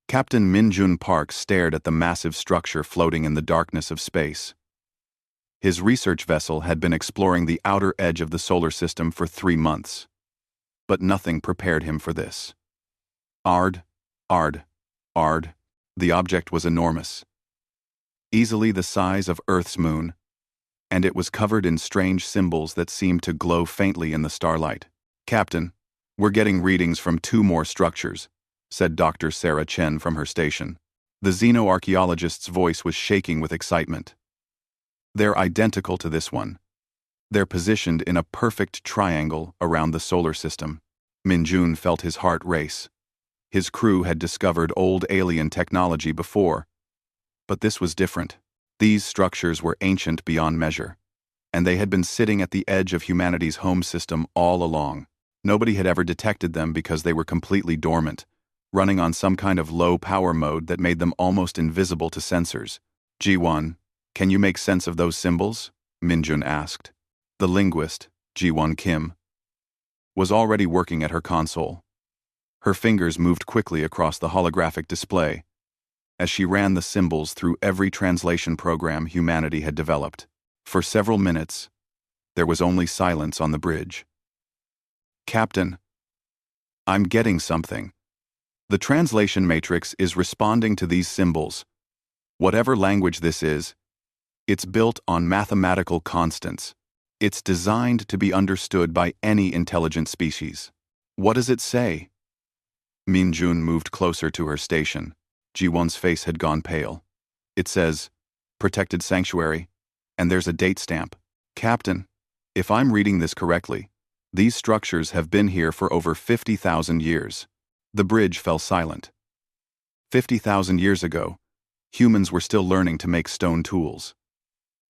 Captain Minjun Park stared at the massive structure floating in the darkness of space. His research vessel had been exploring the outer edge of the solar system for 3 months. But nothing prepared him for this. Ard. The object was enormous. Easily the size of Earth's moon, and it was covered in strange symbols that seemed to glow faintly in the starlight. "Captain, we're getting readings from 2 more structures," said Dr. Sarah Chen from her station. The xenoarchaeologist's voice was shaking with excitement. "They're identical to this one. They're positioned in a perfect triangle around the solar system." Minjun felt his heart race. His crew had discovered old alien technology before, but this was different. These structures were ancient beyond measure, and they had been sitting at the edge of humanity's home system all along. Nobody had ever detected them because they were completely dormant, running on some kind of low-power mode that made them almost invisible to sensors. "Ji-won, can you make sense of those symbols?" Minjun asked. The linguist, Ji-won Kim, was already working at her console. Her fingers moved quickly across the holographic display as she ran the symbols through every translation program humanity had developed. For several minutes, there was only silence on the bridge. "Captain, I'm getting something. The translation matrix is responding to these symbols. Whatever language this is, it's built on mathematical constants. It's designed to be understood by any intelligent species." "What does it say?" Minjun moved closer to her station. Ji-won's face had gone pale. "It says, Protected Sanctuary, and there's a date stamp." "Captain, if I'm reading this correctly, these structures have been here for over 50,000 years. The bridge fell silent. 50,000 years ago, humans were still learning to make stone tools.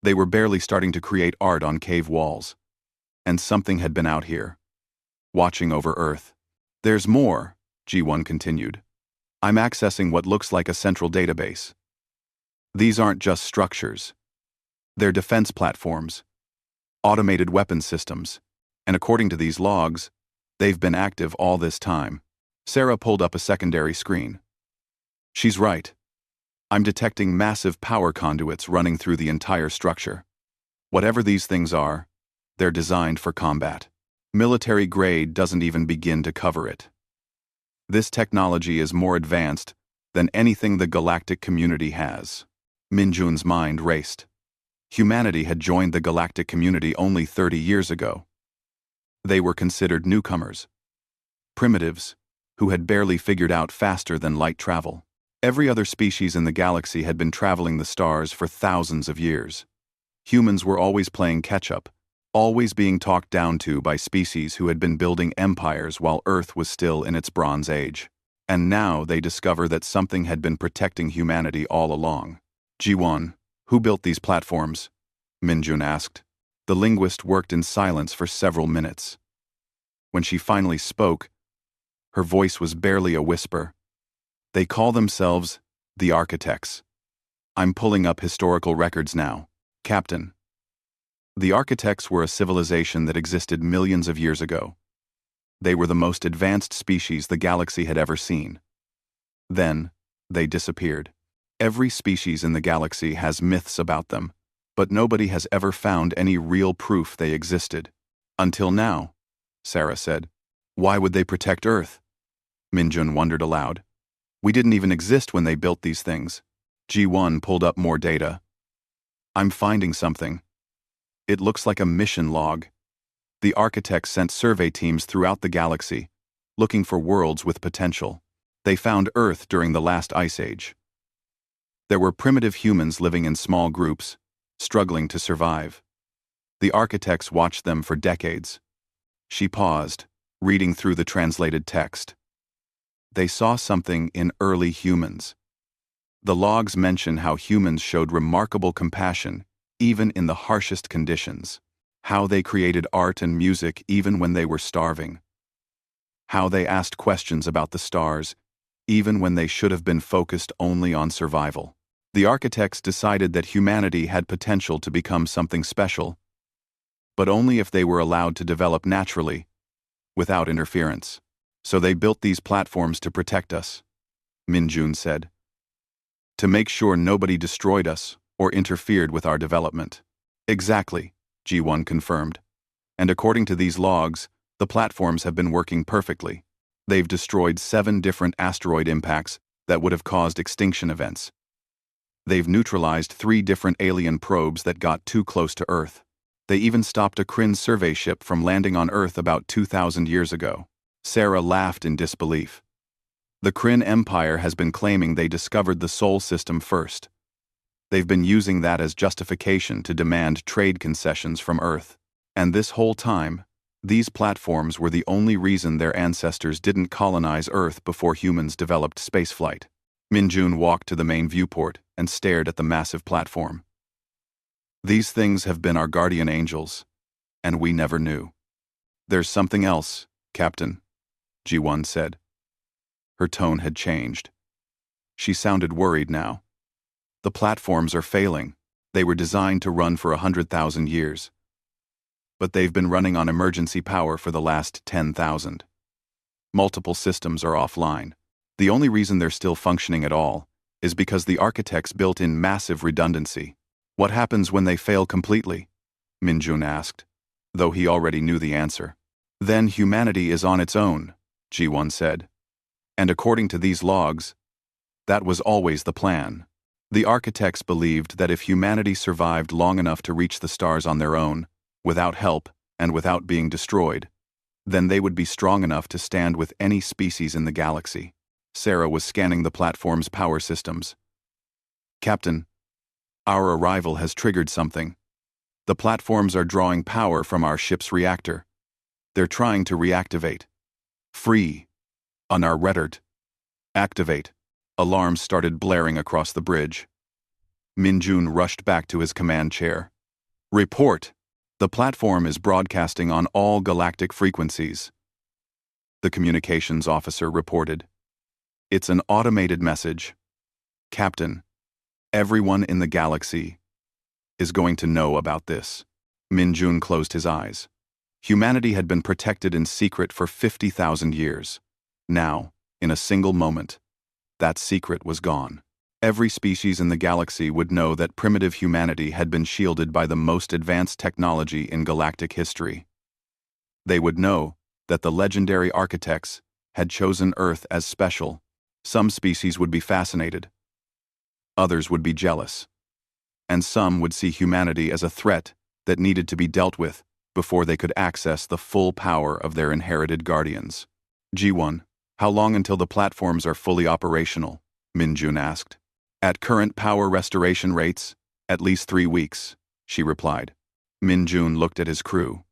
They were barely starting to create art on cave walls. And something had been out here, watching over Earth. "There's more," G1 continued. "I'm accessing what looks like a central database. These aren't just structures. They're defense platforms, automated weapon systems, and according to these logs, they've been active all this time." Sarah pulled up a secondary screen. "She's right. I'm detecting massive power conduits running through the entire structure. Whatever these things are, they're designed for combat. Military grade doesn't even begin to cover it. This technology is more advanced than anything the galactic community has." Minjun's mind raced. Humanity had joined the galactic community only 30 years ago. They were considered newcomers, primitives, who had barely figured out faster than light travel. Every other species in the galaxy had been traveling the stars for thousands of years. Humans were always playing catch-up, always being talked down to by species who had been building empires while Earth was still in its Bronze Age. And now they discover that something had been protecting humanity all along. "Ji-won, who built these platforms?" Minjun asked. The linguist worked in silence for several minutes. When she finally spoke, her voice was barely a whisper. "They call themselves the Architects. I'm pulling up historical records now. Captain, the Architects were a civilization that existed millions of years ago. They were the most advanced species the galaxy had ever seen. Then, they disappeared. Every species in the galaxy has myths about them, but nobody has ever found any real proof they existed. Until now," Sarah said. "Why would they protect Earth?" Minjun wondered aloud. "We didn't even exist when they built these things." G1 pulled up more data. "I'm finding something. It looks like a mission log. The Architects sent survey teams throughout the galaxy, looking for worlds with potential. They found Earth during the last ice age. There were primitive humans living in small groups, struggling to survive. The Architects watched them for decades." She paused, reading through the translated text. "They saw something in early humans. The logs mention how humans showed remarkable compassion even in the harshest conditions, how they created art and music even when they were starving, how they asked questions about the stars even when they should have been focused only on survival. The Architects decided that humanity had potential to become something special, but only if they were allowed to develop naturally, without interference. So they built these platforms to protect us. Minjun said. To make sure nobody destroyed us or interfered with our development. Exactly, G1 confirmed. And according to these logs, the platforms have been working perfectly. They've destroyed 7 different asteroid impacts that would have caused extinction events. They've neutralized 3 different alien probes that got too close to Earth. They even stopped a Kryn survey ship from landing on Earth about 2,000 years ago. Sarah laughed in disbelief. The Kryn Empire has been claiming they discovered the Sol system first. They've been using that as justification to demand trade concessions from Earth. And this whole time, these platforms were the only reason their ancestors didn't colonize Earth before humans developed spaceflight. Minjun walked to the main viewport and stared at the massive platform. These things have been our guardian angels, and we never knew. There's something else, Captain, G1 said. Her tone had changed. She sounded worried now. The platforms are failing. They were designed to run for 100,000 years. But they've been running on emergency power for the last 10,000. Multiple systems are offline. The only reason they're still functioning at all is because the architects built in massive redundancy. What happens when they fail completely? Minjun asked, though he already knew the answer. Then humanity is on its own, G1 said. And according to these logs, that was always the plan. The architects believed that if humanity survived long enough to reach the stars on their own, without help and without being destroyed, then they would be strong enough to stand with any species in the galaxy. Sarah was scanning the platform's power systems. Captain, our arrival has triggered something. The platforms are drawing power from our ship's reactor. They're trying to reactivate. Free. On our Reddit. Activate. Alarms started blaring across the bridge. Minjun rushed back to his command chair. Report! The platform is broadcasting on all galactic frequencies. The communications officer reported. It's an automated message. Captain, everyone in the galaxy is going to know about this. Minjun closed his eyes. Humanity had been protected in secret for 50,000 years. Now, in a single moment, that secret was gone. Every species in the galaxy would know that primitive humanity had been shielded by the most advanced technology in galactic history. They would know that the legendary architects had chosen Earth as special. Some species would be fascinated. Others would be jealous. And some would see humanity as a threat that needed to be dealt with before they could access the full power of their inherited guardians. G1, how long until the platforms are fully operational? Minjun asked. At current power restoration rates, at least 3 weeks, she replied. Minjun looked at his crew.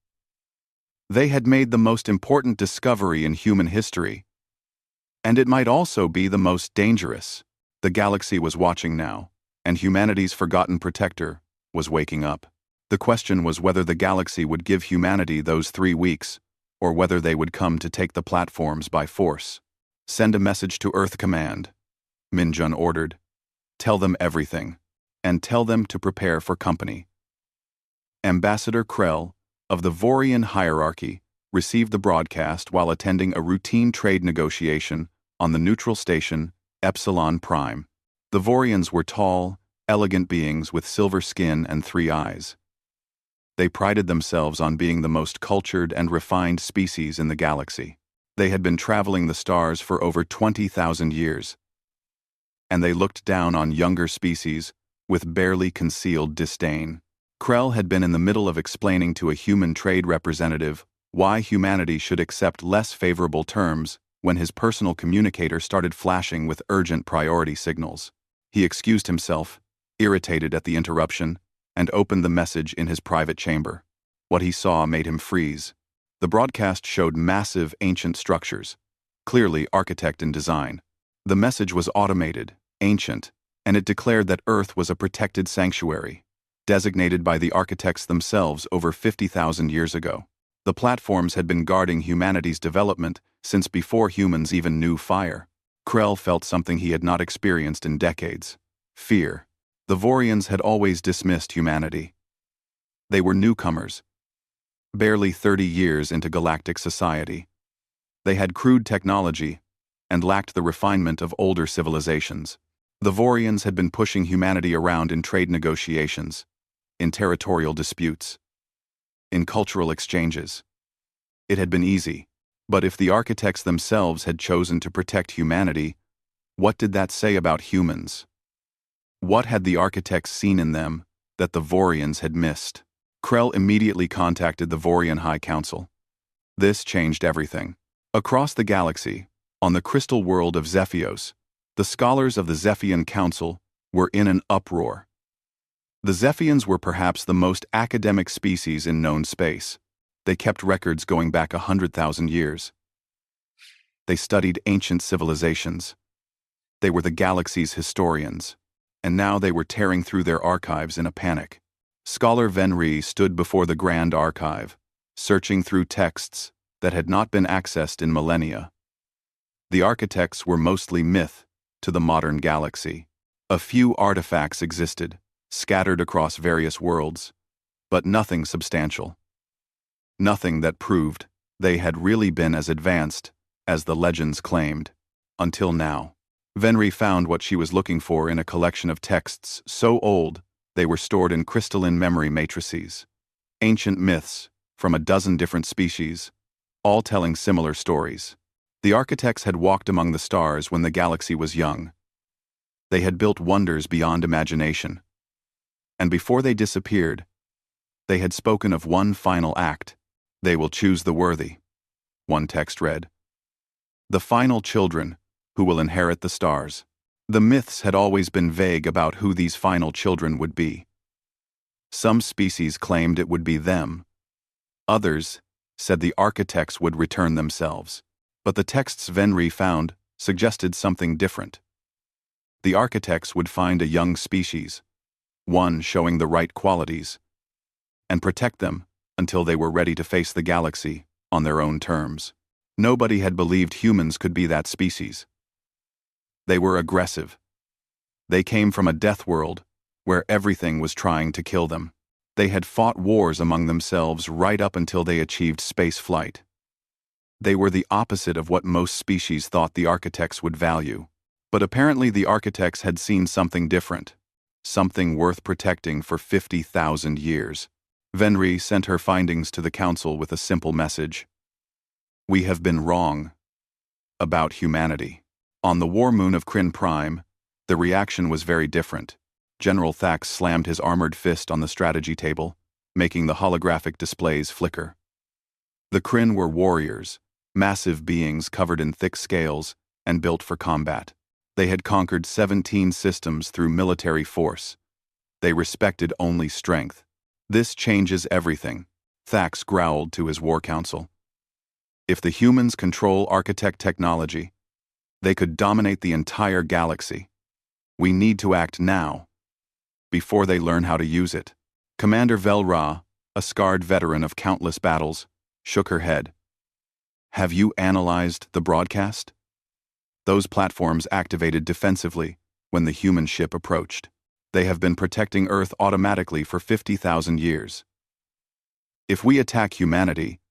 They had made the most important discovery in human history. And it might also be the most dangerous. The galaxy was watching now, and humanity's forgotten protector was waking up. The question was whether the galaxy would give humanity those 3 weeks, or whether they would come to take the platforms by force. Send a message to Earth Command, Minjun ordered. Tell them everything, and tell them to prepare for company. Ambassador Krell, of the Vorian hierarchy, received the broadcast while attending a routine trade negotiation on the neutral station Epsilon Prime. The Vorians were tall, elegant beings with silver skin and 3 eyes. They prided themselves on being the most cultured and refined species in the galaxy. They had been traveling the stars for over 20,000 years, and they looked down on younger species with barely concealed disdain. Krell had been in the middle of explaining to a human trade representative why humanity should accept less favorable terms when his personal communicator started flashing with urgent priority signals. He excused himself, irritated at the interruption, and opened the message in his private chamber. What he saw made him freeze. The broadcast showed massive ancient structures, clearly architect in design. The message was automated, ancient, and it declared that Earth was a protected sanctuary, designated by the architects themselves over 50,000 years ago. The platforms had been guarding humanity's development since before humans even knew fire. Krell felt something he had not experienced in decades: fear. The Vorians had always dismissed humanity. They were newcomers, barely 30 years into galactic society. They had crude technology, and lacked the refinement of older civilizations. The Vorians had been pushing humanity around in trade negotiations, in territorial disputes, in cultural exchanges. It had been easy, but if the architects themselves had chosen to protect humanity, what did that say about humans? What had the architects seen in them that the Vorians had missed? Krell immediately contacted the Vorian High Council. This changed everything. Across the galaxy, on the crystal world of Zephyos, the scholars of the Zephian Council were in an uproar. The Zephians were perhaps the most academic species in known space. They kept records going back 100,000 years. They studied ancient civilizations. They were the galaxy's historians, and now they were tearing through their archives in a panic. Scholar Venri stood before the Grand Archive, searching through texts that had not been accessed in millennia. The architects were mostly myth to the modern galaxy. A few artifacts existed, scattered across various worlds, but nothing substantial. Nothing that proved they had really been as advanced as the legends claimed, until now. Venri found what she was looking for in a collection of texts so old they were stored in crystalline memory matrices. Ancient myths from a dozen different species, all telling similar stories. The architects had walked among the stars when the galaxy was young. They had built wonders beyond imagination. And before they disappeared, they had spoken of one final act. They will choose the worthy. One text read. The final children who will inherit the stars. The myths had always been vague about who these final children would be. Some species claimed it would be them. Others said the architects would return themselves. But the texts Venri found suggested something different. The architects would find a young species, one showing the right qualities, and protect them until they were ready to face the galaxy on their own terms. Nobody had believed humans could be that species. They were aggressive. They came from a death world where everything was trying to kill them. They had fought wars among themselves right up until they achieved space flight. They were the opposite of what most species thought the architects would value. But apparently the architects had seen something different, something worth protecting for 50,000 years. Venri sent her findings to the council with a simple message. We have been wrong about humanity. On the war moon of Kryn Prime, the reaction was very different. General Thax slammed his armored fist on the strategy table, making the holographic displays flicker. The Kryn were warriors, massive beings covered in thick scales and built for combat. They had conquered 17 systems through military force. They respected only strength. This changes everything, Thax growled to his war council. If the humans control architect technology, they could dominate the entire galaxy. We need to act now, before they learn how to use it. Commander Velra, a scarred veteran of countless battles, shook her head. Have you analyzed the broadcast? Those platforms activated defensively when the human ship approached. They have been protecting Earth automatically for 50,000 years. If we attack humanity,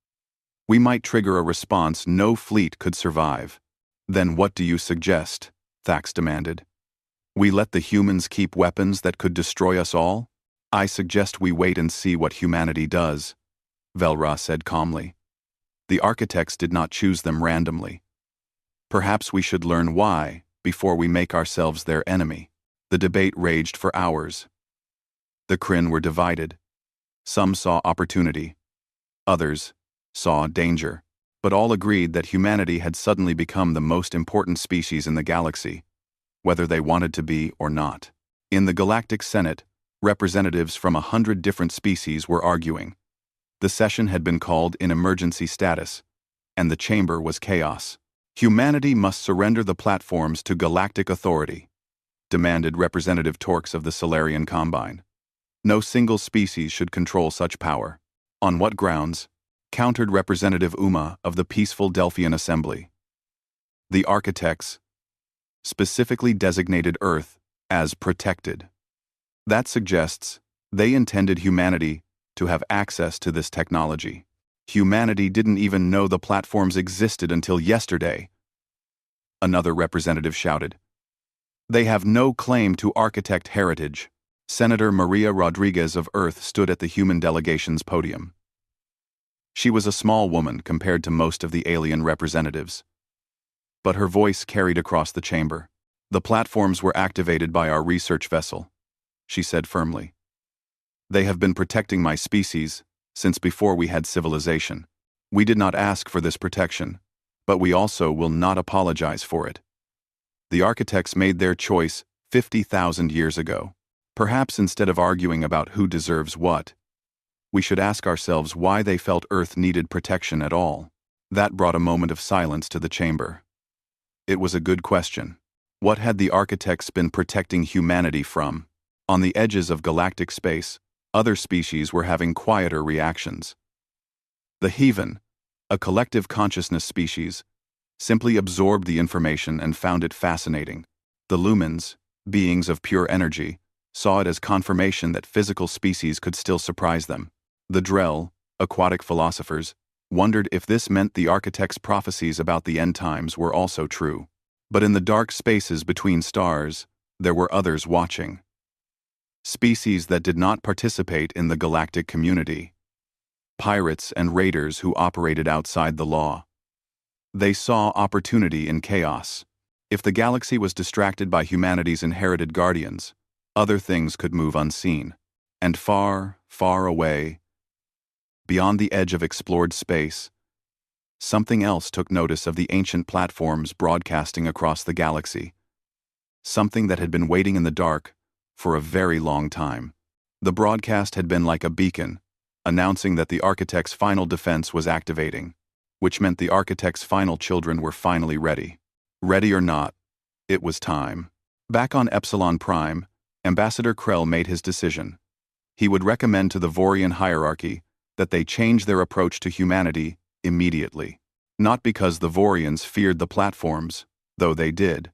we might trigger a response no fleet could survive. Then what do you suggest? Thax demanded. We let the humans keep weapons that could destroy us all? I suggest we wait and see what humanity does, Velra said calmly. The architects did not choose them randomly. Perhaps we should learn why before we make ourselves their enemy. The debate raged for hours. The Kryn were divided. Some saw opportunity. Others saw danger. But all agreed that humanity had suddenly become the most important species in the galaxy, whether they wanted to be or not. In the Galactic Senate, representatives from 100 different species were arguing. The session had been called in emergency status, and the chamber was chaos. Humanity must surrender the platforms to galactic authority, demanded Representative Torx of the Solarian Combine. No single species should control such power. On what grounds? Countered Representative Uma of the Peaceful Delphian Assembly. The architects specifically designated Earth as protected. That suggests they intended humanity to have access to this technology. Humanity didn't even know the platforms existed until yesterday. another representative shouted. They have no claim to architect heritage. Senator Maria Rodriguez of Earth stood at the human delegation's podium. She was a small woman compared to most of the alien representatives. But her voice carried across the chamber. The platforms were activated by our research vessel, she said firmly. They have been protecting my species since before we had civilization. We did not ask for this protection, but we also will not apologize for it. The architects made their choice 50,000 years ago. Perhaps instead of arguing about who deserves what, we should ask ourselves why they felt Earth needed protection at all. That brought a moment of silence to the chamber. It was a good question. What had the architects been protecting humanity from? On the edges of galactic space, other species were having quieter reactions. The Heathen, a collective consciousness species, simply absorbed the information and found it fascinating. The Lumens, beings of pure energy, saw it as confirmation that physical species could still surprise them. The Drell, aquatic philosophers, wondered if this meant the architects' prophecies about the end times were also true. But in the dark spaces between stars, there were others watching. Species that did not participate in the galactic community. Pirates and raiders who operated outside the law. They saw opportunity in chaos. If the galaxy was distracted by humanity's inherited guardians, other things could move unseen. And far, far away, beyond the edge of explored space, something else took notice of the ancient platforms broadcasting across the galaxy. Something that had been waiting in the dark for a very long time. The broadcast had been like a beacon, announcing that the architect's final defense was activating, which meant the architect's final children were finally ready. Ready or not, it was time. Back on Epsilon Prime, Ambassador Krell made his decision. He would recommend to the Vorian hierarchy that they change their approach to humanity immediately. Not because the Vorians feared the platforms, though they did,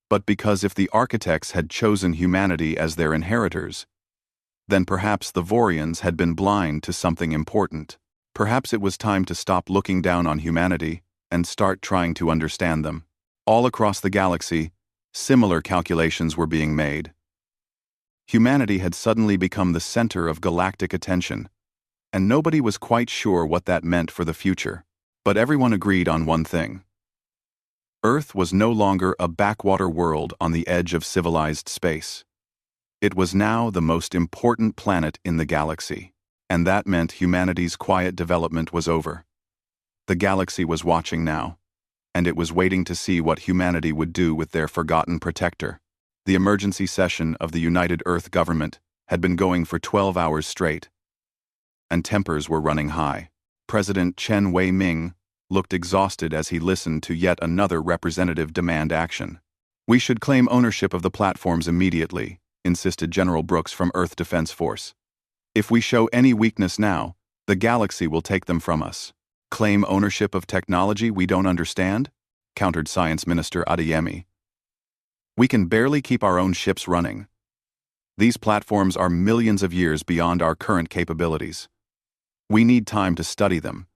but because if the architects had chosen humanity as their inheritors, then perhaps the Vorians had been blind to something important. Perhaps it was time to stop looking down on humanity and start trying to understand them. All across the galaxy, similar calculations were being made. Humanity had suddenly become the center of galactic attention, and nobody was quite sure what that meant for the future. But everyone agreed on one thing. Earth was no longer a backwater world on the edge of civilized space. It was now the most important planet in the galaxy, and that meant humanity's quiet development was over. The galaxy was watching now, and it was waiting to see what humanity would do with their forgotten protector. The emergency session of the United Earth government had been going for 12 hours straight, and tempers were running high. President Chen Wei-Ming looked exhausted as he listened to yet another representative demand action. We should claim ownership of the platforms immediately, insisted General Brooks from Earth Defense Force. If we show any weakness now, the galaxy will take them from us. Claim ownership of technology we don't understand? Countered Science Minister Adeyemi. We can barely keep our own ships running. These platforms are millions of years beyond our current capabilities. We need time to study them,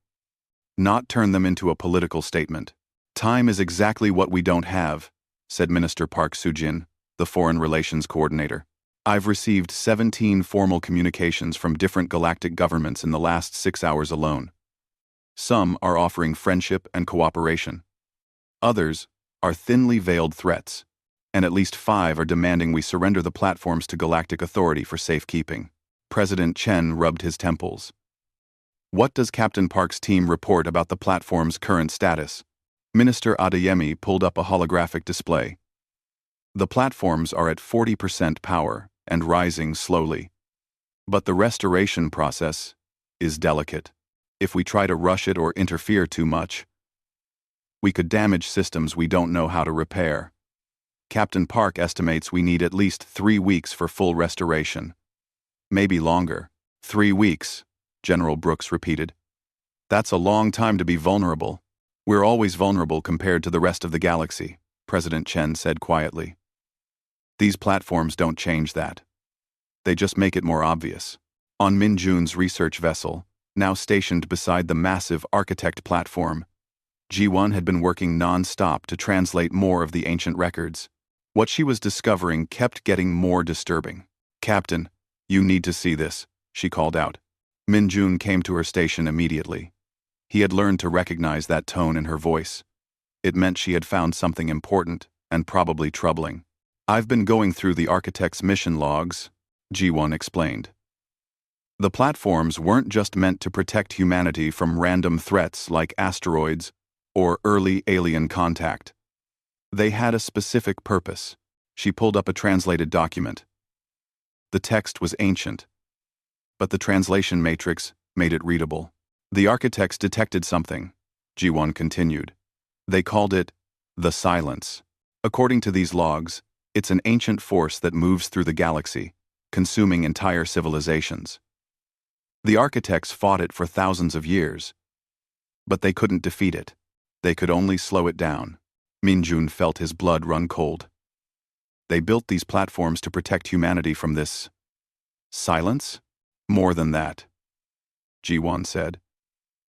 not turn them into a political statement. Time is exactly what we don't have, said Minister Park Soo-jin, the Foreign Relations Coordinator. I've received 17 formal communications from different galactic governments in the last 6 hours alone. Some are offering friendship and cooperation. Others are thinly veiled threats, and at least 5 are demanding we surrender the platforms to galactic authority for safekeeping. President Chen rubbed his temples. What does Captain Park's team report about the platform's current status? Minister Adeyemi pulled up a holographic display. The platforms are at 40% power and rising slowly. But the restoration process is delicate. If we try to rush it or interfere too much, we could damage systems we don't know how to repair. Captain Park estimates we need at least 3 weeks for full restoration. Maybe longer. 3 weeks. General Brooks repeated. That's a long time to be vulnerable. We're always vulnerable compared to the rest of the galaxy, President Chen said quietly. These platforms don't change that. They just make it more obvious. On Min Jun's research vessel, now stationed beside the massive Architect platform, G1 had been working non-stop to translate more of the ancient records. What she was discovering kept getting more disturbing. "Captain, you need to see this," she called out. Min-jun came to her station immediately. He had learned to recognize that tone in her voice. It meant she had found something important, and probably troubling. "I've been going through the architect's mission logs," G1 explained. The platforms weren't just meant to protect humanity from random threats like asteroids or early alien contact. They had a specific purpose. She pulled up a translated document. The text was ancient, but the translation matrix made it readable. "The architects detected something," G1 continued. "They called it the Silence. According to these logs, it's an ancient force that moves through the galaxy, consuming entire civilizations. The architects fought it for thousands of years, but they couldn't defeat it. They could only slow it down." Min-jun felt his blood run cold. They built these platforms to protect humanity from this silence? "More than that," G1 said.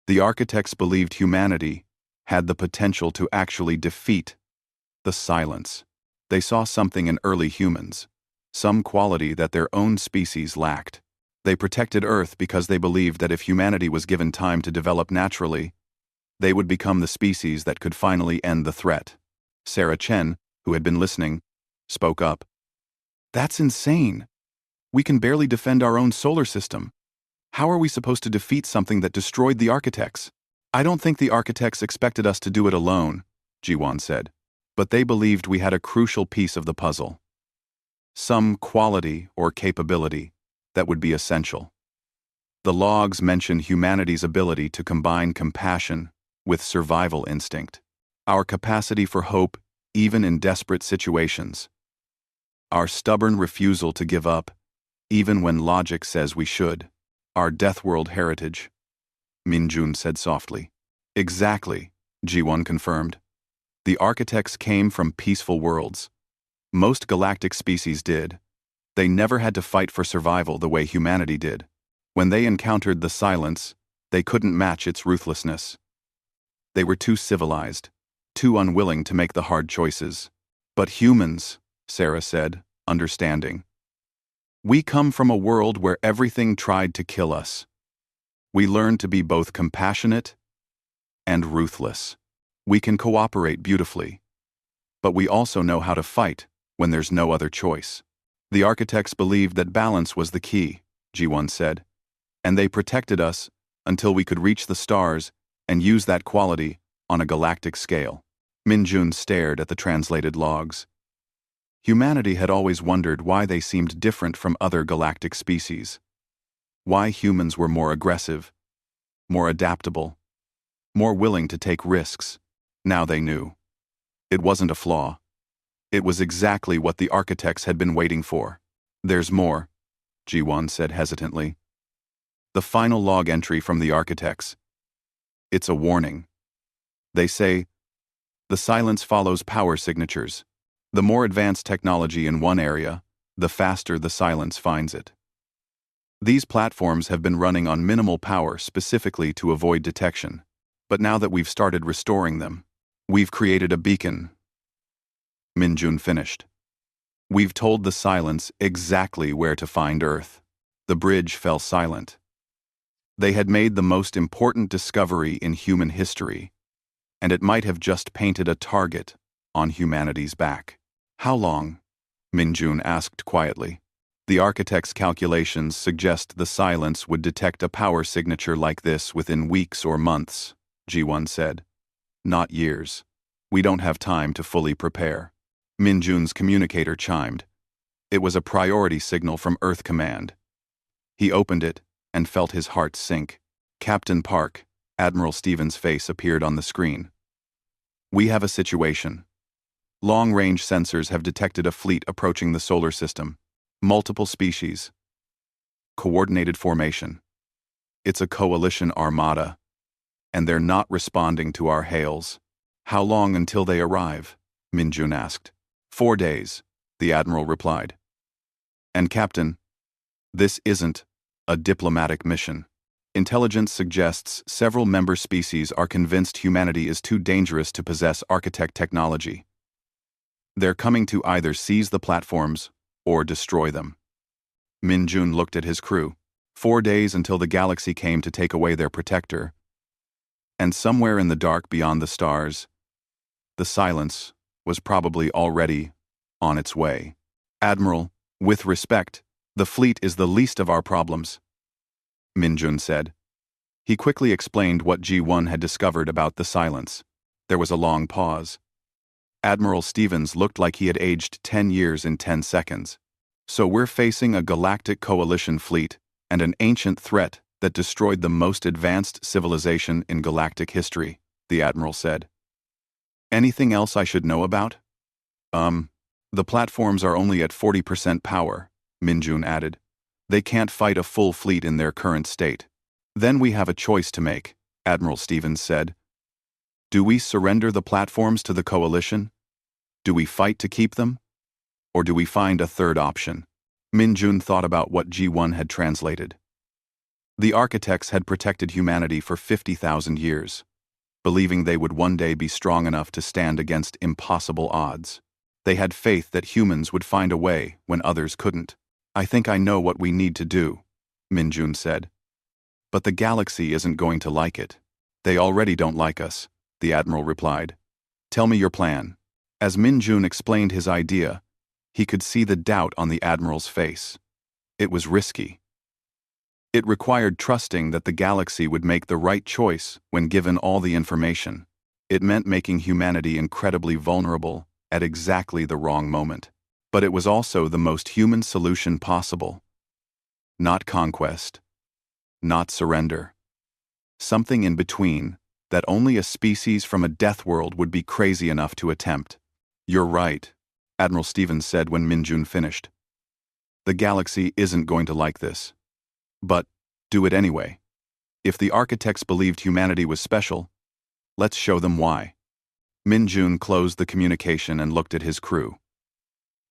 "The architects believed humanity had the potential to actually defeat the silence. They saw something in early humans, some quality that their own species lacked. They protected Earth because they believed that if humanity was given time to develop naturally, they would become the species that could finally end the threat." Sarah Chen, who had been listening, spoke up. "That's insane. We can barely defend our own solar system. How are we supposed to defeat something that destroyed the architects?" "I don't think the architects expected us to do it alone," Ji-won said. "But they believed we had a crucial piece of the puzzle. Some quality or capability that would be essential. The logs mention humanity's ability to combine compassion with survival instinct, our capacity for hope even in desperate situations, our stubborn refusal to give up even when logic says we should, our Deathworld heritage," Min-jun said softly. "Exactly," Ji-won confirmed. "The architects came from peaceful worlds. Most galactic species did. They never had to fight for survival the way humanity did. When they encountered the silence, they couldn't match its ruthlessness. They were too civilized, too unwilling to make the hard choices. But humans," Sarah said, understanding. "We come from a world where everything tried to kill us. We learned to be both compassionate and ruthless. We can cooperate beautifully, but we also know how to fight when there's no other choice. The architects believed that balance was the key," Ji-won said, "and they protected us until we could reach the stars and use that quality on a galactic scale." Min-jun stared at the translated logs. Humanity had always wondered why they seemed different from other galactic species. Why humans were more aggressive, more adaptable, more willing to take risks. Now they knew. It wasn't a flaw. It was exactly what the architects had been waiting for. "There's more," Ji-won said hesitantly. "The final log entry from the architects. It's a warning. They say, the silence follows power signatures. The more advanced technology in one area, the faster the silence finds it. These platforms have been running on minimal power specifically to avoid detection. But now that we've started restoring them, we've created a beacon." Min-jun finished. "We've told the silence exactly where to find Earth." The bridge fell silent. They had made the most important discovery in human history, and it might have just painted a target on humanity's back. "How long?" Min-jun asked quietly. "The architect's calculations suggest the silence would detect a power signature like this within weeks or months," Ji-won said. "Not years. We don't have time to fully prepare." Min-jun's communicator chimed. It was a priority signal from Earth Command. He opened it and felt his heart sink. "Captain Park," Admiral Stevens' face appeared on the screen. "We have a situation. Long-range sensors have detected a fleet approaching the solar system. Multiple species. Coordinated formation. It's a coalition armada, and they're not responding to our hails." "How long until they arrive?" Min-jun asked. 4 days, the Admiral replied. "And Captain, this isn't a diplomatic mission. Intelligence suggests several member species are convinced humanity is too dangerous to possess architect technology. They're coming to either seize the platforms or destroy them. Min Jun looked at his crew. 4 days until the galaxy came to take away their protector. And somewhere in the dark beyond the stars, the silence was probably already on its way. Admiral, with respect, the fleet is the least of our problems, Min Jun said. He quickly explained what G1 had discovered about the silence. There was a long pause. Admiral Stevens looked like he had aged 10 years in 10 seconds. So we're facing a galactic coalition fleet and an ancient threat that destroyed the most advanced civilization in galactic history, the Admiral said. Anything else I should know about? The platforms are only at 40% power, Min Jun added. They can't fight a full fleet in their current state. Then we have a choice to make, Admiral Stevens said. Do we surrender the platforms to the coalition? Do we fight to keep them? Or do we find a third option? Min Jun thought about what G1 had translated. The architects had protected humanity for 50,000 years, believing they would one day be strong enough to stand against impossible odds. They had faith that humans would find a way when others couldn't. I think I know what we need to do, Min Jun said. But the galaxy isn't going to like it. They already don't like us, the Admiral replied. Tell me your plan. As Min Jun explained his idea, he could see the doubt on the Admiral's face. It was risky. It required trusting that the galaxy would make the right choice when given all the information. It meant making humanity incredibly vulnerable at exactly the wrong moment. But it was also the most human solution possible. Not conquest. Not surrender. Something in between that only a species from a death world would be crazy enough to attempt. You're right, Admiral Stevens said when Min Jun finished. The galaxy isn't going to like this. But do it anyway. If the architects believed humanity was special, let's show them why. Min Jun closed the communication and looked at his crew.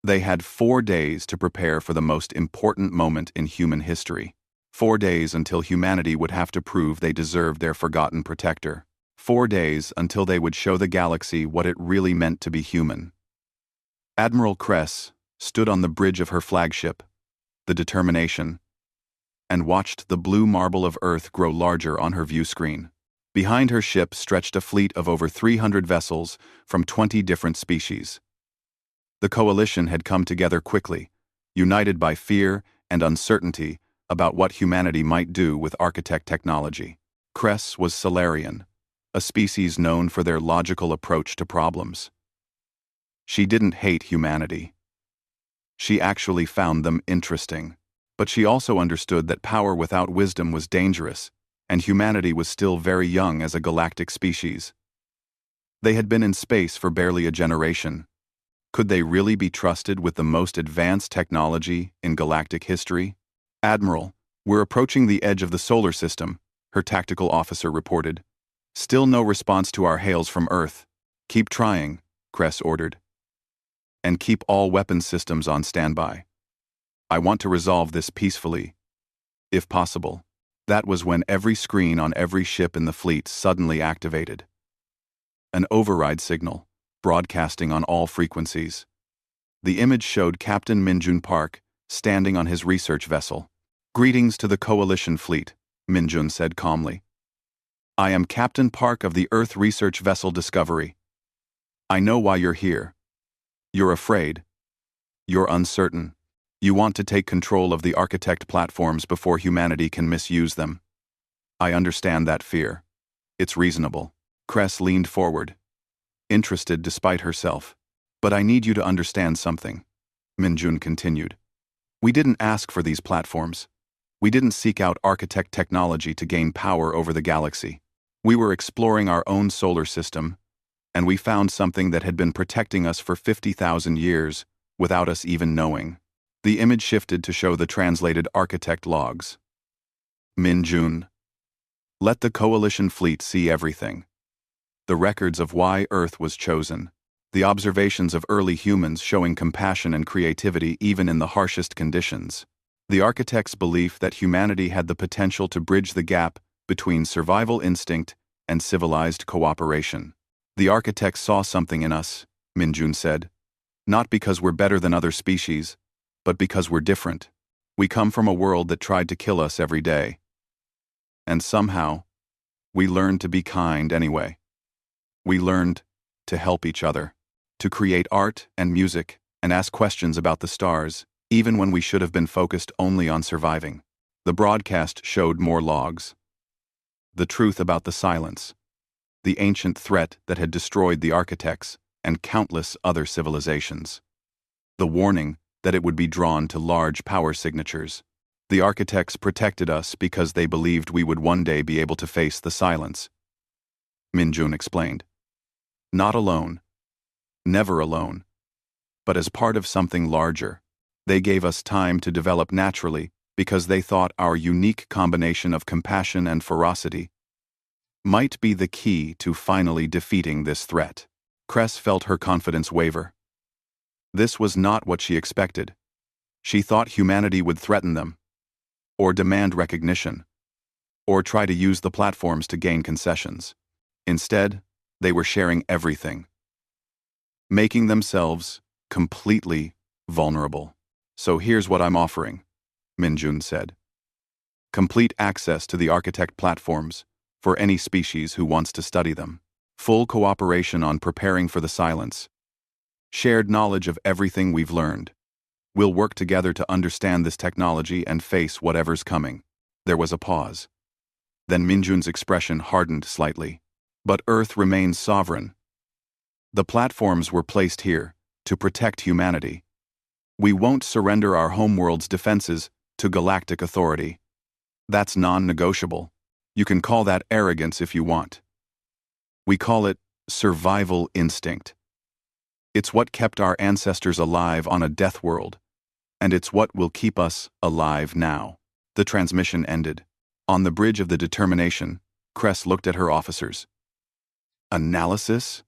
They had 4 days to prepare for the most important moment in human history. 4 days until humanity would have to prove they deserved their forgotten protector. 4 days until they would show the galaxy what it really meant to be human. Admiral Kress stood on the bridge of her flagship, the Determination, and watched the blue marble of Earth grow larger on her view screen. Behind her ship stretched a fleet of over 300 vessels from 20 different species. The coalition had come together quickly, united by fear and uncertainty about what humanity might do with architect technology. Kress was Solarian, a species known for their logical approach to problems. She didn't hate humanity. She actually found them interesting. But she also understood that power without wisdom was dangerous, and humanity was still very young as a galactic species. They had been in space for barely a generation. Could they really be trusted with the most advanced technology in galactic history? Admiral, we're approaching the edge of the solar system, her tactical officer reported. Still no response to our hails from Earth. Keep trying, Kress ordered. And keep all weapon systems on standby. I want to resolve this peacefully, if possible. That was when every screen on every ship in the fleet suddenly activated. An override signal, broadcasting on all frequencies. The image showed Captain Min Jun Park standing on his research vessel. Greetings to the Coalition fleet, Min Jun said calmly. I am Captain Park of the Earth Research Vessel Discovery. I know why you're here. You're afraid. You're uncertain. You want to take control of the architect platforms before humanity can misuse them. I understand that fear. It's reasonable. Kress leaned forward, interested despite herself. But I need you to understand something, Min Jun continued. We didn't ask for these platforms. We didn't seek out architect technology to gain power over the galaxy. We were exploring our own solar system, and we found something that had been protecting us for 50,000 years without us even knowing. The image shifted to show the translated architect logs. Min Jun. Let the Coalition fleet see everything. The records of why Earth was chosen. The observations of early humans showing compassion and creativity even in the harshest conditions. The architects' belief that humanity had the potential to bridge the gap between survival instinct and civilized cooperation. The architects saw something in us, Minjun said. Not because we're better than other species, but because we're different. We come from a world that tried to kill us every day. And somehow, we learned to be kind anyway. We learned to help each other, to create art and music, and ask questions about the stars, even when we should have been focused only on surviving. The broadcast showed more logs. The truth about the silence, the ancient threat that had destroyed the architects and countless other civilizations. The warning that it would be drawn to large power signatures. The architects protected us because they believed we would one day be able to face the silence. Minjun explained. Not alone. Never alone. But as part of something larger. They gave us time to develop naturally because they thought our unique combination of compassion and ferocity might be the key to finally defeating this threat. Cress felt her confidence waver. This was not what she expected. She thought humanity would threaten them, or demand recognition, or try to use the platforms to gain concessions. Instead, they were sharing everything, making themselves completely vulnerable. So here's what I'm offering, Minjun said. Complete access to the architect platforms for any species who wants to study them. Full cooperation on preparing for the silence. Shared knowledge of everything we've learned. We'll work together to understand this technology and face whatever's coming. There was a pause. Then Minjun's expression hardened slightly. But Earth remains sovereign. The platforms were placed here to protect humanity. We won't surrender our homeworld's defenses to galactic authority. That's non-negotiable. You can call that arrogance if you want. We call it survival instinct. It's what kept our ancestors alive on a death world, and it's what will keep us alive now. The transmission ended. On the bridge of the determination, Cress looked at her officers. Analysis?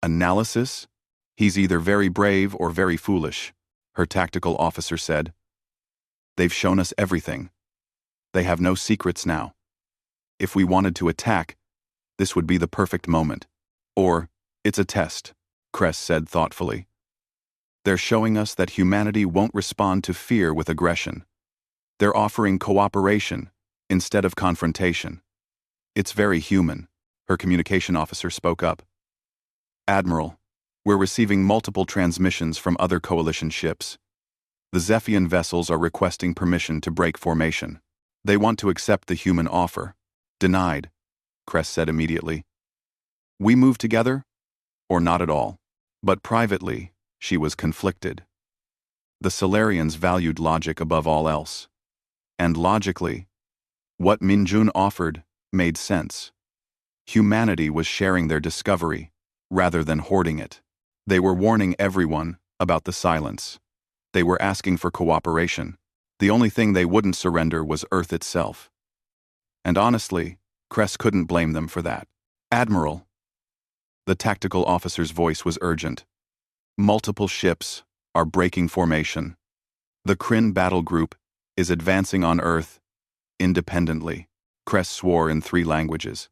Analysis? He's either very brave or very foolish, her tactical officer said. They've shown us everything. They have no secrets now. If we wanted to attack, this would be the perfect moment. Or, it's a test, Cress said thoughtfully. They're showing us that humanity won't respond to fear with aggression. They're offering cooperation instead of confrontation. It's very human, her communication officer spoke up. Admiral, we're receiving multiple transmissions from other coalition ships. The Zephian vessels are requesting permission to break formation. They want to accept the human offer. Denied, Cress said immediately. We move together, or not at all. But privately, she was conflicted. The Solarians valued logic above all else. And logically, what Minjun offered made sense. Humanity was sharing their discovery, rather than hoarding it. They were warning everyone about the silence. They were asking for cooperation. The only thing they wouldn't surrender was Earth itself. And honestly, Cress couldn't blame them for that. Admiral. The tactical officer's voice was urgent. Multiple ships are breaking formation. The Kryn battle group is advancing on Earth independently. Cress swore in 3 languages.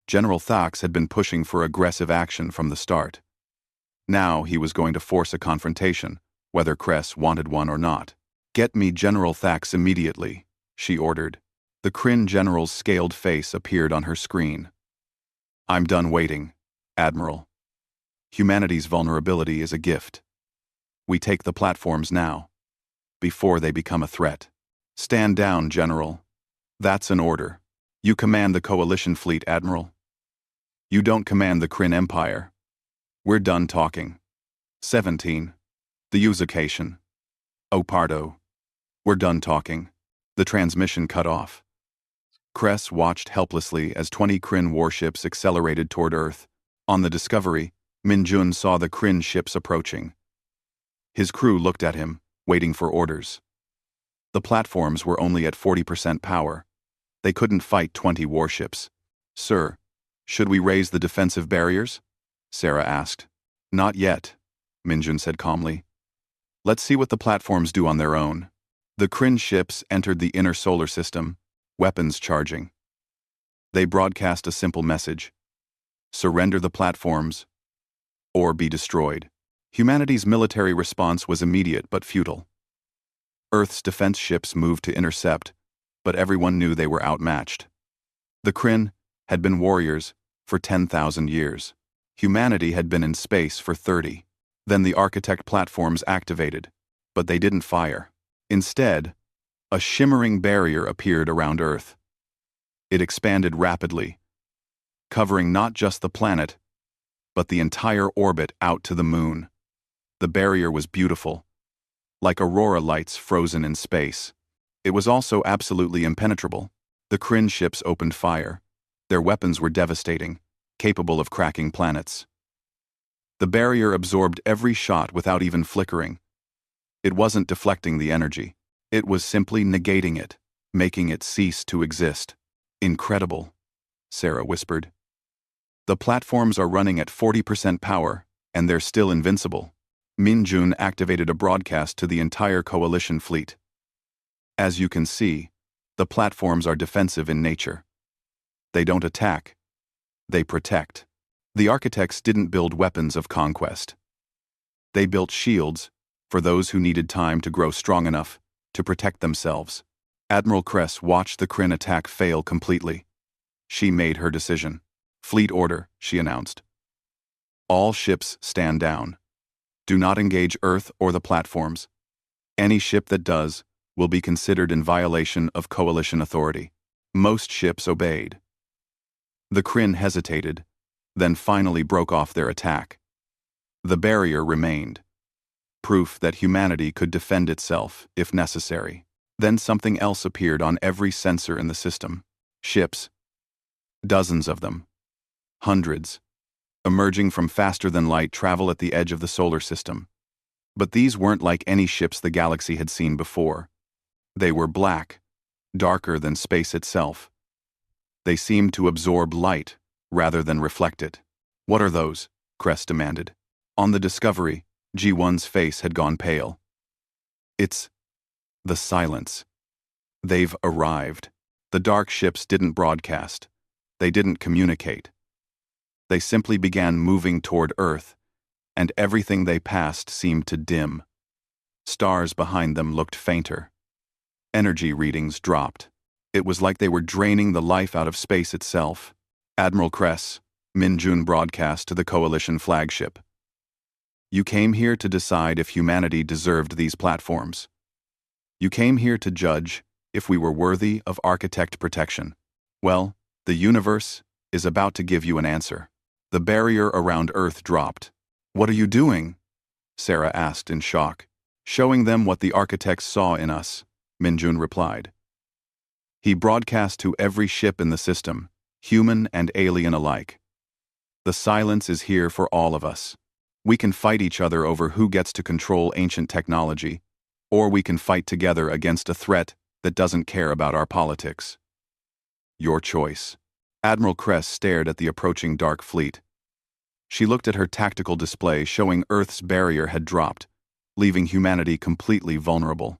General Thax had been pushing for aggressive action from the start. Now he was going to force a confrontation, whether Cress wanted one or not. Get me General Thax immediately, she ordered. The Kryn general's scaled face appeared on her screen. I'm done waiting, Admiral. Humanity's vulnerability is a gift. We take the platforms now, before they become a threat. Stand down, General. That's an order. You command the coalition fleet, Admiral. You don't command the Kryn Empire. We're done talking. 17. The Usucation. Oh, Pardo. We're done talking. The transmission cut off. Cress watched helplessly as 20 Kryn warships accelerated toward Earth. On the Discovery, Minjun saw the Kryn ships approaching. His crew looked at him, waiting for orders. The platforms were only at 40% power. They couldn't fight 20 warships. Sir, should we raise the defensive barriers? Sarah asked. Not yet, Minjun said calmly. Let's see what the platforms do on their own. The Kryn ships entered the inner solar system, weapons charging. They broadcast a simple message: surrender the platforms, or be destroyed. Humanity's military response was immediate but futile. Earth's defense ships moved to intercept, but everyone knew they were outmatched. The Kryn had been warriors for 10,000 years. Humanity had been in space for 30. Then the architect platforms activated, but they didn't fire. Instead, a shimmering barrier appeared around Earth. It expanded rapidly, covering not just the planet, but the entire orbit out to the moon. The barrier was beautiful, like aurora lights frozen in space. It was also absolutely impenetrable. The Kryn ships opened fire. Their weapons were devastating, capable of cracking planets. The barrier absorbed every shot without even flickering. It wasn't deflecting the energy. It was simply negating it, making it cease to exist. Incredible, Sarah whispered. The platforms are running at 40% power, and they're still invincible. Min-jun activated a broadcast to the entire coalition fleet. As you can see, the platforms are defensive in nature. They don't attack. They protect. The architects didn't build weapons of conquest. They built shields for those who needed time to grow strong enough to protect themselves. Admiral Kress watched the Kryn attack fail completely. She made her decision. Fleet order, she announced. All ships stand down. Do not engage Earth or the platforms. Any ship that does will be considered in violation of coalition authority. Most ships obeyed. The Kryn hesitated, then finally broke off their attack. The barrier remained. Proof that humanity could defend itself if necessary. Then something else appeared on every sensor in the system. Ships. Dozens of them. Hundreds. Emerging from faster-than-light travel at the edge of the solar system. But these weren't like any ships the galaxy had seen before. They were black, darker than space itself. They seemed to absorb light rather than reflect it. What are those? Kress demanded. On the Discovery, G1's face had gone pale. It's the silence. They've arrived. The dark ships didn't broadcast. They didn't communicate. They simply began moving toward Earth, and everything they passed seemed to dim. Stars behind them looked fainter. Energy readings dropped. It was like they were draining the life out of space itself. Admiral Kress, Min-jun broadcast to the Coalition flagship. You came here to decide if humanity deserved these platforms. You came here to judge if we were worthy of architect protection. Well, the universe is about to give you an answer. The barrier around Earth dropped. What are you doing? Sarah asked in shock. Showing them what the architects saw in us, Min-jun replied. He broadcast to every ship in the system, human and alien alike. The silence is here for all of us. We can fight each other over who gets to control ancient technology, or we can fight together against a threat that doesn't care about our politics. Your choice. Admiral Kress stared at the approaching dark fleet. She looked at her tactical display showing Earth's barrier had dropped, leaving humanity completely vulnerable.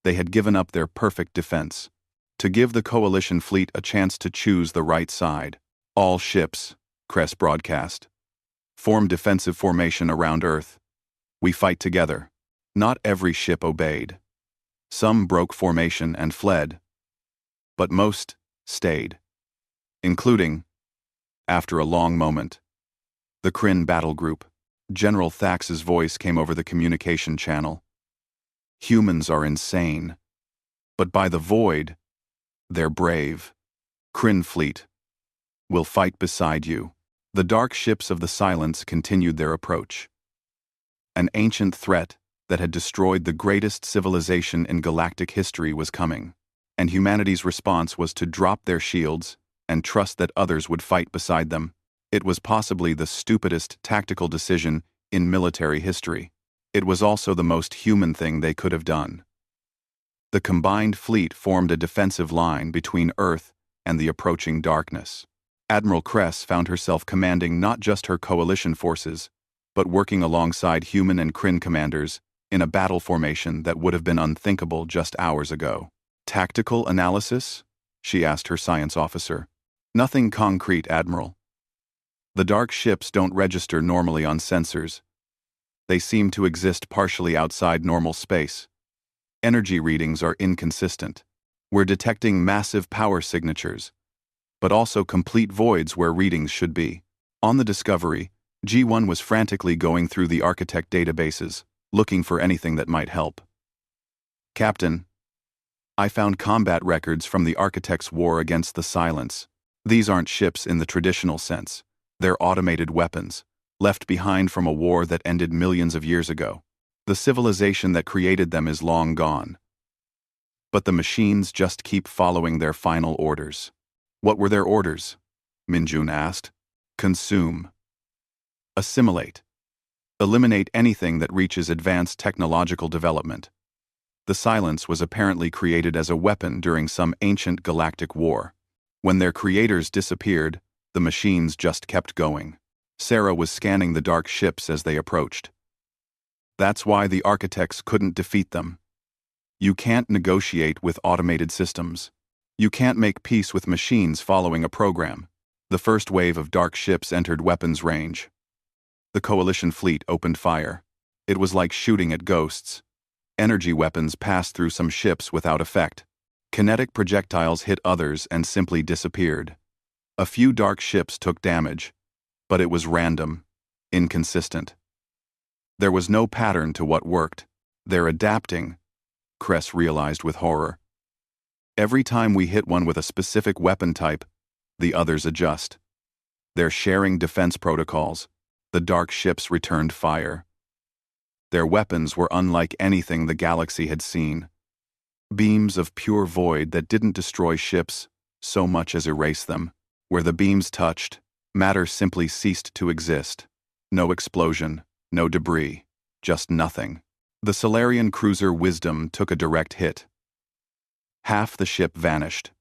They had given up their perfect defense. To give the coalition fleet a chance to choose the right side. All ships, Kress broadcast, form defensive formation around Earth. We fight together. Not every ship obeyed. Some broke formation and fled. But most stayed. Including, after a long moment, the Kryn battle group. General Thax's voice came over the communication channel. Humans are insane. But by the void, they're brave. Kryn fleet will fight beside you. The dark ships of the silence continued their approach. An ancient threat that had destroyed the greatest civilization in galactic history was coming, and humanity's response was to drop their shields and trust that others would fight beside them. It was possibly the stupidest tactical decision in military history. It was also the most human thing they could have done. The combined fleet formed a defensive line between Earth and the approaching darkness. Admiral Kress found herself commanding not just her coalition forces, but working alongside human and Kryn commanders in a battle formation that would have been unthinkable just hours ago. Tactical analysis? She asked her science officer. Nothing concrete, Admiral. The dark ships don't register normally on sensors. They seem to exist partially outside normal space. Energy readings are inconsistent. We're detecting massive power signatures, but also complete voids where readings should be. On the Discovery, G1 was frantically going through the Architect databases, looking for anything that might help. Captain, I found combat records from the Architect's war against the Silence. These aren't ships in the traditional sense. They're automated weapons, left behind from a war that ended millions of years ago. The civilization that created them is long gone. But the machines just keep following their final orders. What were their orders? Minjun asked. Consume. Assimilate. Eliminate anything that reaches advanced technological development. The Silence was apparently created as a weapon during some ancient galactic war. When their creators disappeared, the machines just kept going. Sarah was scanning the dark ships as they approached. That's why the Architects couldn't defeat them. You can't negotiate with automated systems. You can't make peace with machines following a program. The first wave of dark ships entered weapons range. The Coalition fleet opened fire. It was like shooting at ghosts. Energy weapons passed through some ships without effect. Kinetic projectiles hit others and simply disappeared. A few dark ships took damage, but it was random, inconsistent. There was no pattern to what worked. They're adapting, Kress realized with horror. Every time we hit one with a specific weapon type, the others adjust. They're sharing defense protocols. The dark ships returned fire. Their weapons were unlike anything the galaxy had seen. Beams of pure void that didn't destroy ships so much as erase them. Where the beams touched, matter simply ceased to exist. No explosion, no debris, just nothing. The Solarian cruiser Wisdom took a direct hit. Half the ship vanished.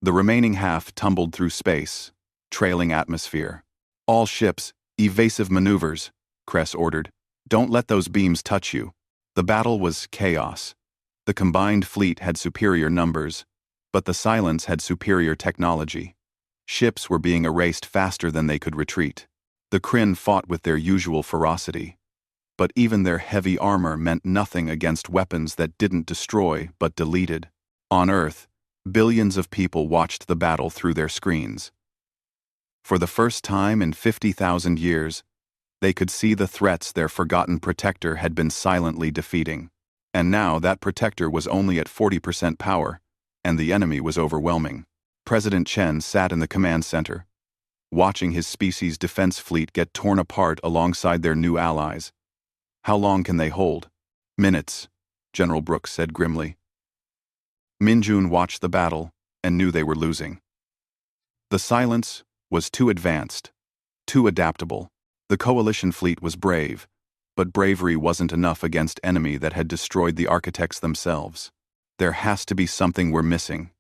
The remaining half tumbled through space, trailing atmosphere. All ships, evasive maneuvers, Kress ordered. Don't let those beams touch you. The battle was chaos. The combined fleet had superior numbers, but the Silence had superior technology. Ships were being erased faster than they could retreat. The Kryn fought with their usual ferocity, but even their heavy armor meant nothing against weapons that didn't destroy but deleted. On Earth, billions of people watched the battle through their screens. For the first time in 50,000 years, they could see the threats their forgotten protector had been silently defeating. And now that protector was only at 40% power, and the enemy was overwhelming. President Chen sat in the command center, watching his species' defense fleet get torn apart alongside their new allies. How long can they hold? Minutes, General Brooks said grimly. Minjun watched the battle and knew they were losing. The Silence was too advanced, too adaptable. The Coalition fleet was brave, but bravery wasn't enough against enemy that had destroyed the Architects themselves. There has to be something we're missing,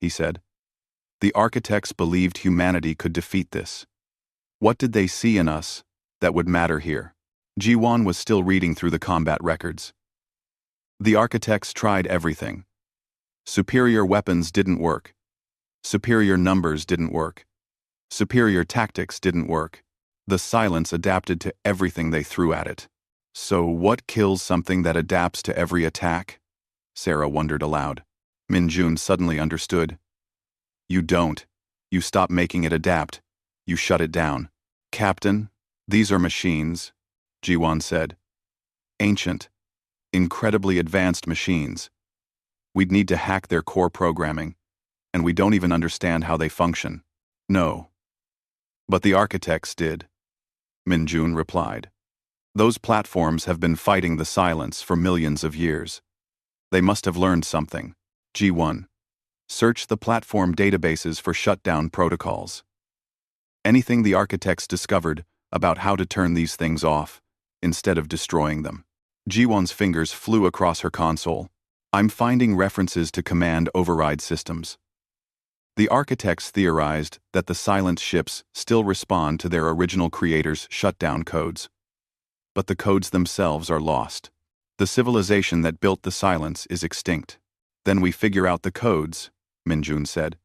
he said. The Architects believed humanity could defeat this. What did they see in us that would matter here? Ji-Wan was still reading through the combat records. The Architects tried everything. Superior weapons didn't work. Superior numbers didn't work. Superior tactics didn't work. The Silence adapted to everything they threw at it. So what kills something that adapts to every attack? Sarah wondered aloud. Minjun suddenly understood. You don't. You stop making it adapt. You shut it down. Captain, these are machines, Ji-Wan said. Ancient, incredibly advanced machines. We'd need to hack their core programming, and we don't even understand how they function. No. But the Architects did, Minjun replied. Those platforms have been fighting the Silence for millions of years. They must have learned something. G1. Search the platform databases for shutdown protocols. Anything the Architects discovered about how to turn these things off, instead of destroying them. Ji-Won's fingers flew across her console. I'm finding references to command override systems. The Architects theorized that the Silence ships still respond to their original creators' shutdown codes. But the codes themselves are lost. The civilization that built the silence is extinct. Then we figure out the codes, Minjun said.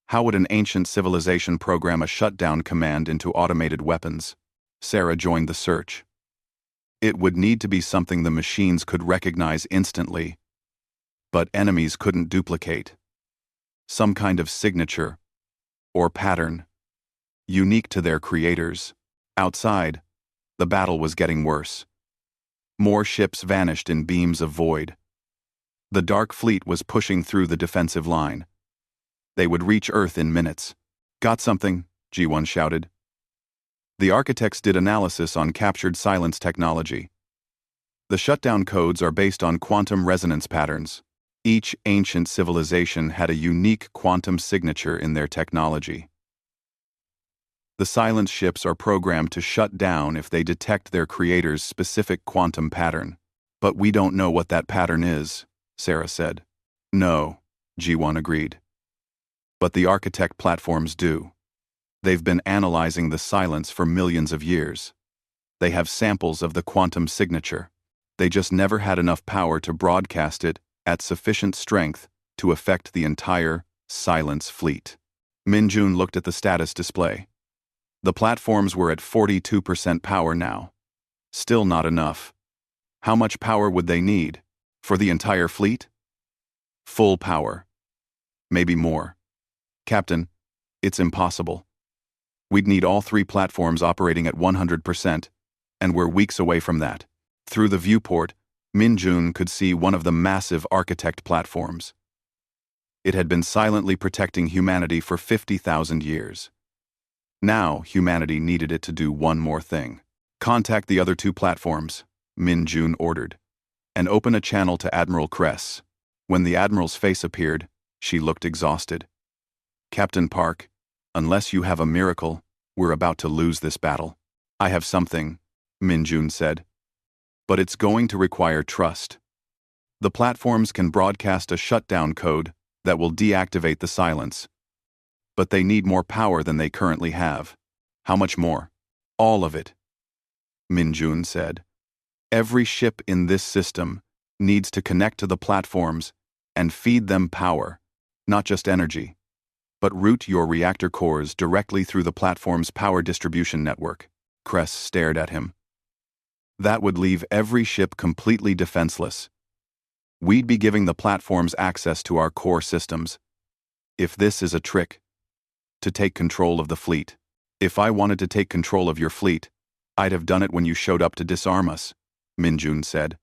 How would an ancient civilization program a shutdown command into automated weapons? Sarah joined the search. It would need to be something the machines could recognize instantly, but enemies couldn't duplicate. Some kind of signature or pattern, unique to their creators. Outside, the battle was getting worse. More ships vanished in beams of void. The Dark Fleet was pushing through the defensive line. They would reach Earth in minutes. Got something, G1 shouted. The architects did analysis on captured silence technology. The shutdown codes are based on quantum resonance patterns. Each ancient civilization had a unique quantum signature in their technology. The silence ships are programmed to shut down if they detect their creator's specific quantum pattern. But we don't know what that pattern is, Sarah said. No, G1 agreed. But the architect platforms do. They've been analyzing the silence for millions of years. They have samples of the quantum signature. They just never had enough power to broadcast it at sufficient strength to affect the entire silence fleet. Minjun looked at the status display. The platforms were at 42% power now. Still not enough. How much power would they need? For the entire fleet? Full power. Maybe more. Captain, it's impossible. We'd need all 3 platforms operating at 100%, and we're weeks away from that. Through the viewport, Minjun could see one of the massive architect platforms. It had been silently protecting humanity for 50,000 years. Now, humanity needed it to do one more thing. Contact the other 2 platforms, Minjun ordered, and open a channel to Admiral Kress. When the Admiral's face appeared, she looked exhausted. Captain Park, unless you have a miracle, we're about to lose this battle. I have something, Minjun said. But it's going to require trust. The platforms can broadcast a shutdown code that will deactivate the silence. But they need more power than they currently have. How much more? All of it, Minjun said. Every ship in this system needs to connect to the platforms and feed them power, not just energy, but route your reactor cores directly through the platform's power distribution network. Kress stared at him. That would leave every ship completely defenseless. We'd be giving the platforms access to our core systems. If this is a trick, to take control of the fleet. If I wanted to take control of your fleet, I'd have done it when you showed up to disarm us, Minjun said.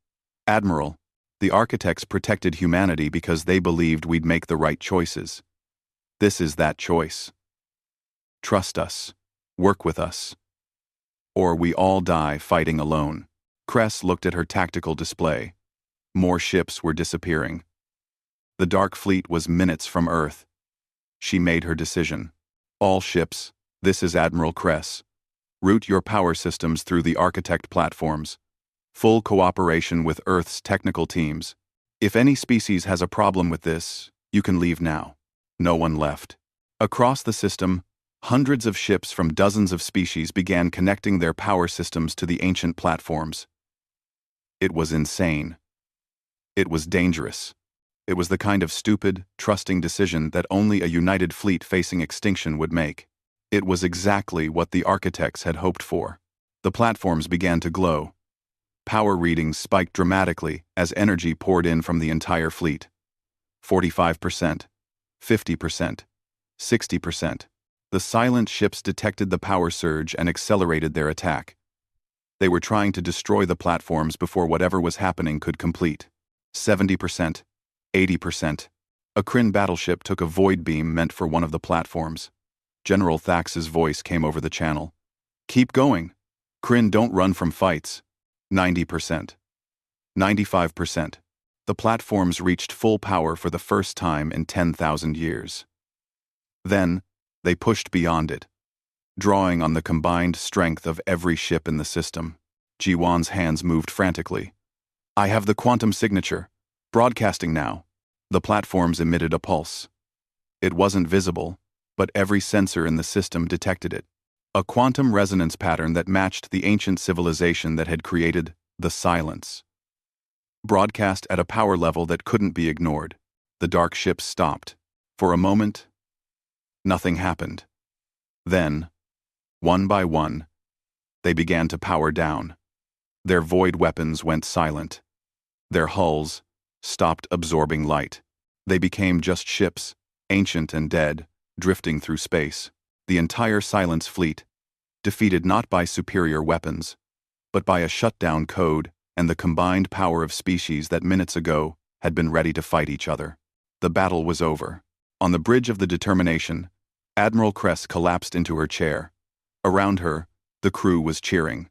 Admiral, the architects protected humanity because they believed we'd make the right choices. This is that choice. Trust us. Work with us. Or we all die fighting alone. Kress looked at her tactical display. More ships were disappearing. The Dark Fleet was minutes from Earth. She made her decision. All ships, this is Admiral Kress. Route your power systems through the architect platforms. Full cooperation with Earth's technical teams. If any species has a problem with this, you can leave now. No one left. Across the system, hundreds of ships from dozens of species began connecting their power systems to the ancient platforms. It was insane. It was dangerous. It was the kind of stupid, trusting decision that only a united fleet facing extinction would make. It was exactly what the architects had hoped for. The platforms began to glow. Power readings spiked dramatically as energy poured in from the entire fleet. 45%, 50%, 60%. The silent ships detected the power surge and accelerated their attack. They were trying to destroy the platforms before whatever was happening could complete. 70%, 80%. A Kryn battleship took a void beam meant for one of the platforms. General Thax's voice came over the channel. Keep going. Kryn don't run from fights. 90%. 95%. The platforms reached full power for the first time in 10,000 years. Then, they pushed beyond it, drawing on the combined strength of every ship in the system. Jiwan's hands moved frantically. I have the quantum signature. Broadcasting now. The platforms emitted a pulse. It wasn't visible, but every sensor in the system detected it. A quantum resonance pattern that matched the ancient civilization that had created the silence. broadcast at a power level that couldn't be ignored. The dark ships stopped. For a moment, nothing happened. Then, one by one, they began to power down. Their void weapons went silent. Their hulls stopped absorbing light. They became just ships, ancient and dead, drifting through space. The entire Silence fleet, defeated not by superior weapons, but by a shutdown code and the combined power of species that minutes ago had been ready to fight each other. The battle was over. On the bridge of the Determination, Admiral Kress collapsed into her chair. Around her, the crew was cheering.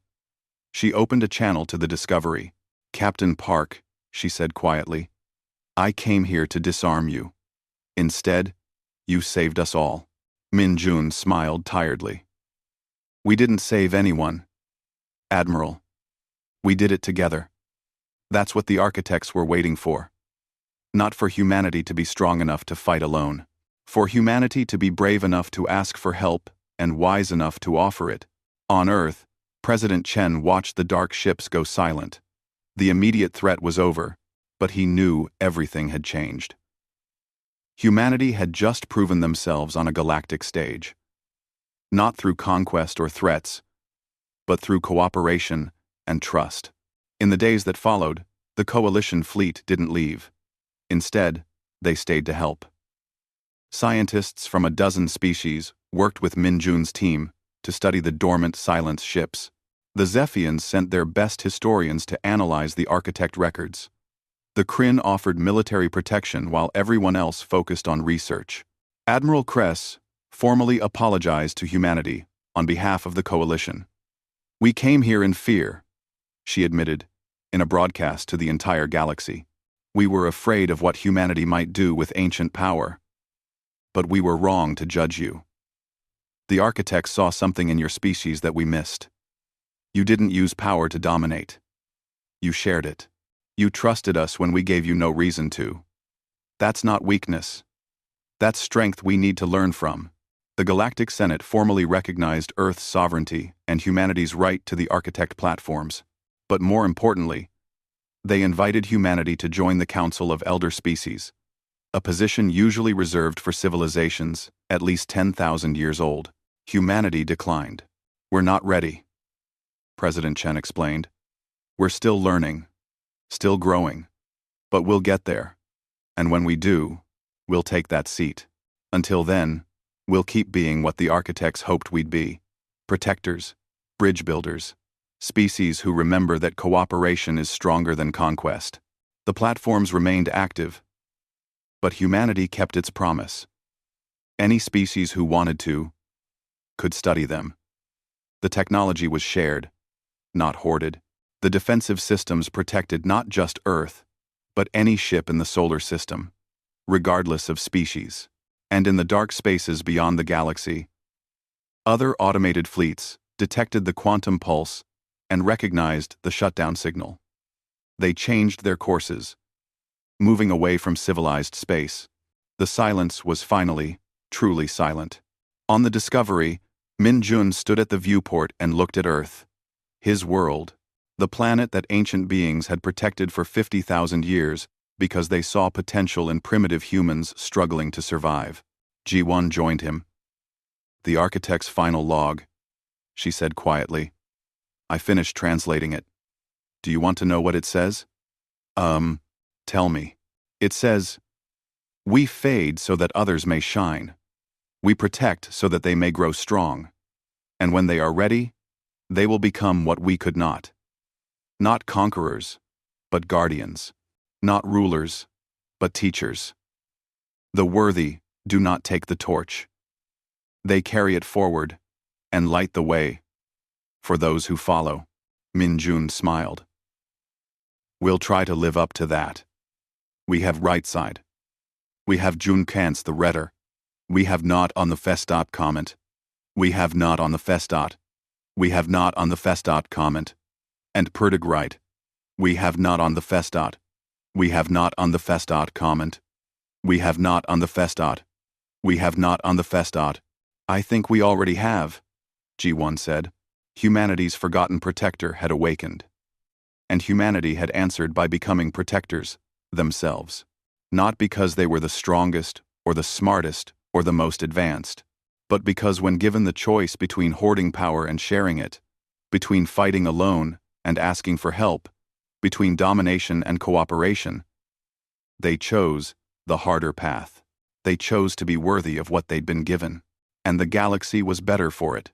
She opened a channel to the Discovery. "Captain Park," she said quietly, "I came here to disarm you. Instead, you saved us all." Min Jun smiled tiredly. "We didn't save anyone, Admiral. We did it together. That's what the architects were waiting for. Not for humanity to be strong enough to fight alone. For humanity to be brave enough to ask for help and wise enough to offer it." On Earth, President Chen watched the dark ships go silent. The immediate threat was over, but he knew everything had changed. Humanity had just proven themselves on a galactic stage. Not through conquest or threats, but through cooperation and trust. In the days that followed, the Coalition fleet didn't leave. Instead, they stayed to help. Scientists from a dozen species worked with Min Jun's team to study the dormant Silence ships. The Zephians sent their best historians to analyze the architect records. The Kryn offered military protection while everyone else focused on research. Admiral Kress formally apologized to humanity on behalf of the Coalition. "We came here in fear," she admitted, in a broadcast to the entire galaxy. "We were afraid of what humanity might do with ancient power. But we were wrong to judge you. The architects saw something in your species that we missed. You didn't use power to dominate. You shared it. You trusted us when we gave you no reason to. That's not weakness. That's strength we need to learn from." The Galactic Senate formally recognized Earth's sovereignty and humanity's right to the architect platforms. But more importantly, they invited humanity to join the Council of Elder Species, a position usually reserved for civilizations at least 10,000 years old. Humanity declined. "We're not ready," President Chen explained. "We're still learning, still growing, but we'll get there. And when we do, we'll take that seat. Until then, we'll keep being what the architects hoped we'd be: protectors, bridge builders, species who remember that cooperation is stronger than conquest." The platforms remained active, but humanity kept its promise. Any species who wanted to could study them. The technology was shared, not hoarded. The defensive systems protected not just Earth, but any ship in the solar system, regardless of species. And in the dark spaces beyond the galaxy, other automated fleets detected the quantum pulse and recognized the shutdown signal. They changed their courses, moving away from civilized space. The Silence was finally, truly silent. On the Discovery, Min Jun stood at the viewport and looked at Earth. His world, the planet that ancient beings had protected for 50,000 years because they saw potential in primitive humans struggling to survive. Ji-won joined him. "The architect's final log," she said quietly. "I finished translating it. Do you want to know what it says?" Tell me." "It says, 'We fade so that others may shine. We protect so that they may grow strong. And when they are ready, they will become what we could not. Not conquerors, but guardians. Not rulers, but teachers. The worthy do not take the torch. They carry it forward and light the way for those who follow." Min Jun smiled. "We'll try to live up to that. We have right side. We have Jun Kant's the redder. We have not on the Festot comment. We have not on the Festot. We have not on the Festot comment. And Perdig right. We have not on the Festot. We have not on the Festot comment. We have not on the Festot. We have not on the Festot." "I think we already have," Ji-won said. Humanity's forgotten protector had awakened. and humanity had answered by becoming protectors themselves. Not because they were the strongest, or the smartest, or the most advanced, but because when given the choice between hoarding power and sharing it, between fighting alone and asking for help, between domination and cooperation, they chose the harder path. They chose to be worthy of what they'd been given, and the galaxy was better for it.